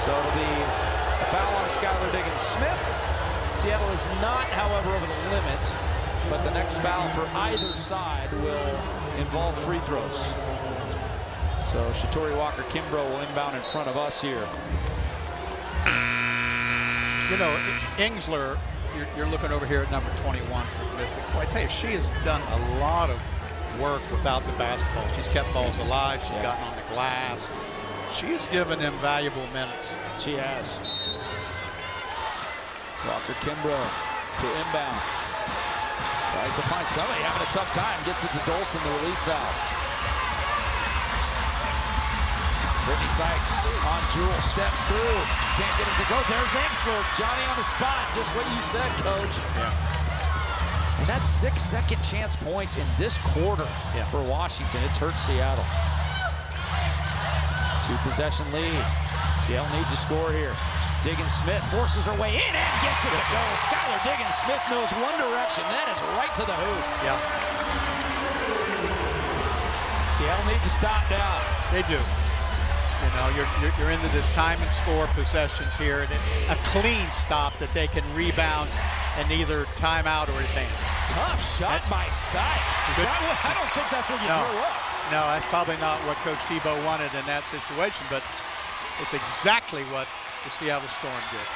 So it'll be a foul on Skylar Diggins-Smith. Seattle is not, however, over the limit, but the next foul for either side will involve free throws. So Shatori Walker-Kimbrough will inbound in front of us here. You know, Ingsler, you're looking over here at number 21 for Mystics. Well, I tell you, she has done a lot of work without the basketball. She's kept balls alive. She's gotten on the glass. She's given them valuable minutes. She has. Walker-Kimbrough to inbound. Tries to find somebody having a tough time. Gets it to Dolson, the release valve. Brittany Sykes on Jewell, steps through. Can't get it to go. There's Ingsler. Johnny on the spot. Just what you said, Coach. Yeah. And that's 6 second chance points in this quarter for Washington. It's hurt Seattle. 2-possession lead. Seattle needs a score here. Diggins-Smith forces her way in and gets it to go. Skylar Diggins-Smith knows one direction. That is right to the hoop. Yeah. Seattle needs to stop now. They do. You know, you're into this time and score possessions here, and a clean stop that they can rebound and either timeout or advance. Tough shot by Sykes. I don't think that's what you drew up. No, that's probably not what Coach Tebow wanted in that situation, but it's exactly what the Seattle Storm did.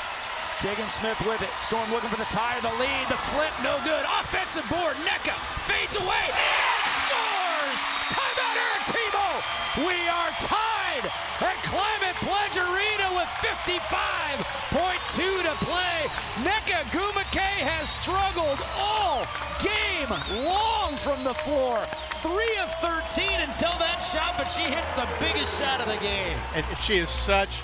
Diggins-Smith with it. Storm looking for the tie, the lead, the flip, no good. Offensive board, nnecaaw fades away and scores! Timeout, Eric Tebow! We are tied at Climate Pledge Arena with 55.2 to play. nnecaaw has struggled all game long from the floor. 3 of 13 until that shot, but she hits the biggest shot of the game. And she is such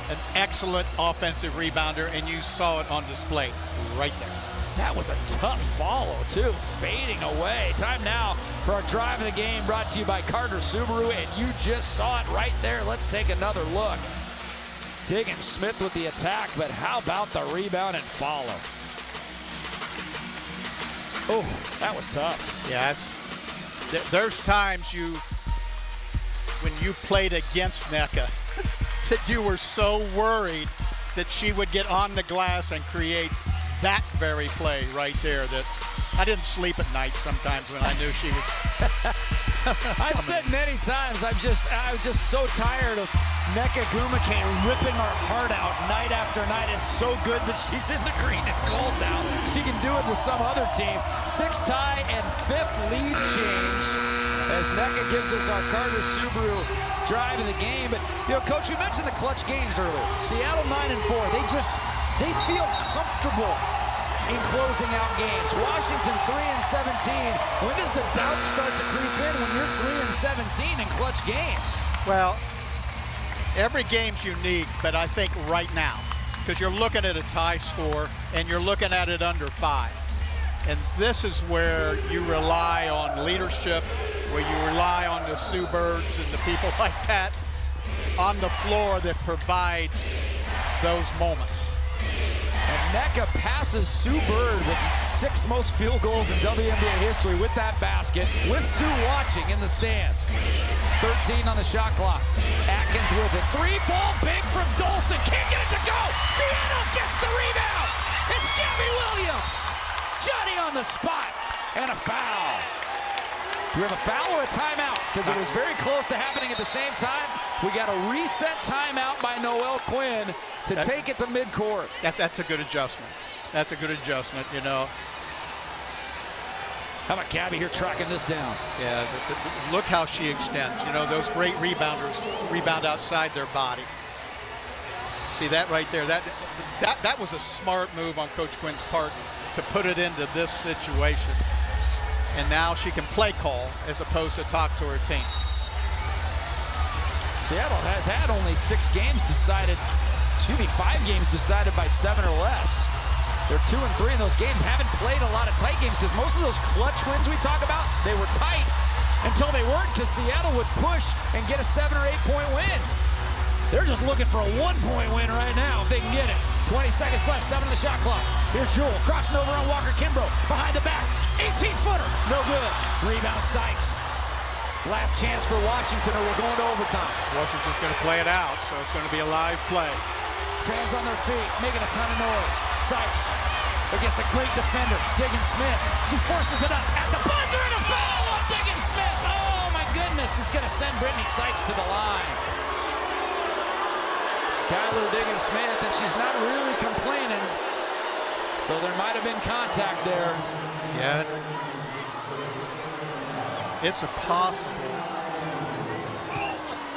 an excellent offensive rebounder, and you saw it on display right there. That was a tough follow, too, fading away. Time now for our drive of the game, brought to you by Carter Subaru, and you just saw it right there. Let's take another look. Diggins-Smith with the attack, but how about the rebound and follow? Oh, that was tough. Yeah, there's times when you played against nnecaaw, that you were so worried that she would get on the glass and create that very play right there that I didn't sleep at night sometimes when I knew she was. I've said many times, I was just so tired of nnecaaw ripping our heart out night after night. It's so good that she's in the green and gold now. She can do it with some other team. 6th tie and 5th lead change as nnecaaw gives us our Carter Subaru drive in the game. But, you know, Coach, you mentioned the clutch games earlier. Seattle 9-4. They feel comfortable in closing out games. Washington 3-17. When does the doubt start to creep in when you're 3-17 in clutch games? Well, every game's unique, but I think right now, because you're looking at a tie score and you're looking at it under 5. And this is where you rely on leadership, where you rely on the Sue Birds and the people like that on the floor that provides those moments. And nnecaaw passes Sue Bird with 6th most field goals in WNBA history with that basket, with Sue watching in the stands. 13 on the shot clock. Atkins with it. 3-ball big from Dolson. Can't get it to go. Seattle gets the rebound. It's Gabby Williams. Johnny on the spot. And a foul. Do we have a foul or a timeout? Because it was very close to happening at the same time. We got a reset timeout by Noelle Quinn to take it to midcourt. That's a good adjustment. That's a good adjustment, you know. How about Gabby here tracking this down? Yeah, look how she extends. You know, those great rebounders rebound outside their body. See that right there? That was a smart move on Coach Quinn's part to put it into this situation. And now she can play call as opposed to talk to her team. Seattle has had only 6 games decided, 5 games decided by 7 or less. They're 2-3 in those games. Haven't played a lot of tight games because most of those clutch wins we talk about, they were tight until they weren't, because Seattle would push and get a 7 or 8 point win. They're just looking for a 1-point win right now if they can get it. 20 seconds left, 7 on the shot clock. Here's Jewell, crossing over on Walker-Kimbrough, behind the back, 18-footer, no good. Rebound Sykes. Last chance for Washington, or we're going to overtime. Washington's going to play it out, so it's going to be a live play. Fans on their feet, making a ton of noise. Sykes against the great defender, Diggins Smith. She forces it up at the buzzer, and a foul on Diggins Smith. Oh my goodness, is going to send Brittany Sykes to the line. Skylar Diggins Smith, and she's not really complaining. So there might have been contact there. Yeah. It's a possible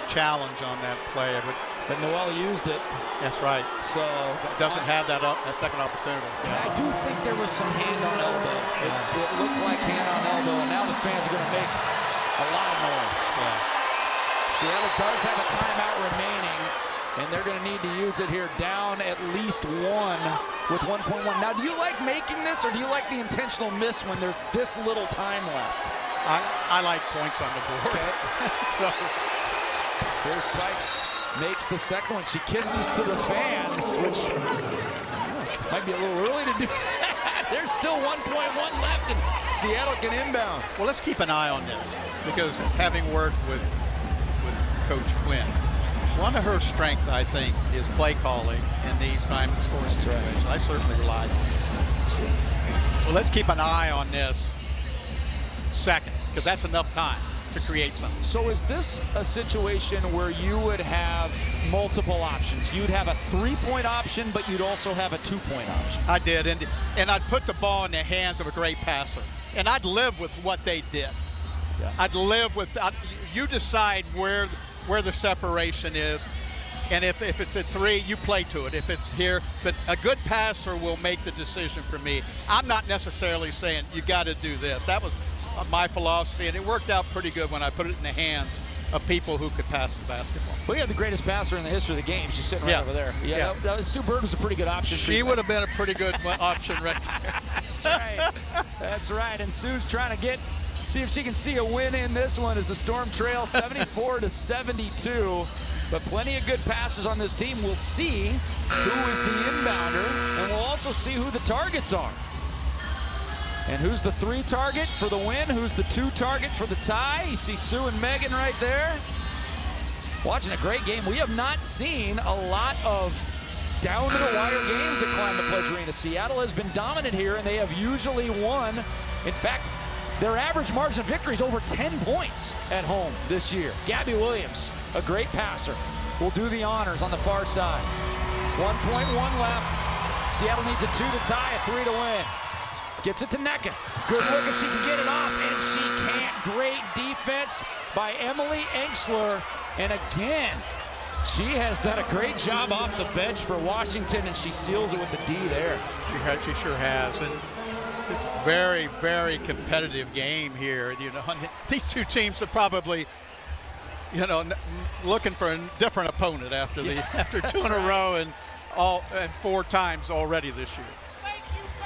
challenge on that play, but Noelle used it. That's right. So doesn't have that second opportunity. Yeah. I do think there was some hand on elbow. It looked like hand on elbow, and now the fans are going to make a lot of noise. Yeah. Seattle does have a timeout remaining, and they're going to need to use it here, down at least one with 1.1. Now, do you like making this, or do you like the intentional miss when there's this little time left? I like points on the board. Okay. So here's Sykes, makes the second one. She kisses to the fans, which might be a little early to do. There's still 1.1 left, and Seattle can inbound. Well, let's keep an eye on this, because having worked with Coach Quinn, one of her strengths, I think, is play calling in these time and score situations. I certainly rely on it. So let's keep an eye on this second, because that's enough time to create something. So is this a situation where you would have multiple options? You'd have a 3-point option, but you'd also have a 2-point option. I did, and I'd put the ball in the hands of a great passer, and I'd live with what they did. Yeah. I'd live with, you decide where the separation is, and if it's a 3, you play to it. If it's here, but a good passer will make the decision for me. I'm not necessarily saying you got to do this. That was my philosophy, and it worked out pretty good when I put it in the hands of people who could pass the basketball. Well, you have the greatest passer in the history of the game. She's sitting right over there. Yeah, Sue Bird was a pretty good option. She would have been a pretty good option right there. That's right. That's right. And Sue's trying to see if she can see a win in this one as the Storm trail 74-72. But plenty of good passes on this team. We'll see who is the inbounder, and we'll also see who the targets are. And who's the 3 target for the win? Who's the 2 target for the tie? You see Sue and Megan right there. Watching a great game. We have not seen a lot of down-to-the-wire games at Climate Pledge Arena. Seattle has been dominant here, and they have usually won. In fact, their average margin of victory is over 10 points at home this year. Gabby Williams, a great passer, will do the honors on the far side. 1.1 left. Seattle needs a 2 to tie, a 3 to win. Gets it to Nneka. Good look if she can get it off, and she can't. Great defense by Emily Enxler. And again, she has done a great job off the bench for Washington, and she seals it with a D there. She sure has. And it's a very, very competitive game here. You know, these two teams are probably, you know, looking for a different opponent after 2 in a row and 4 times already this year.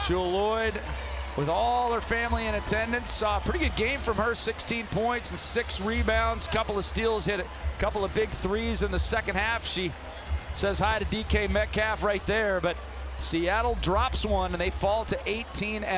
Jewell Loyd, with all her family in attendance, saw a pretty good game from her. 16 points and 6 rebounds, couple of steals, hit a couple of big 3s in the second half. She says hi to DK Metcalf right there, but Seattle drops one and they fall to 18.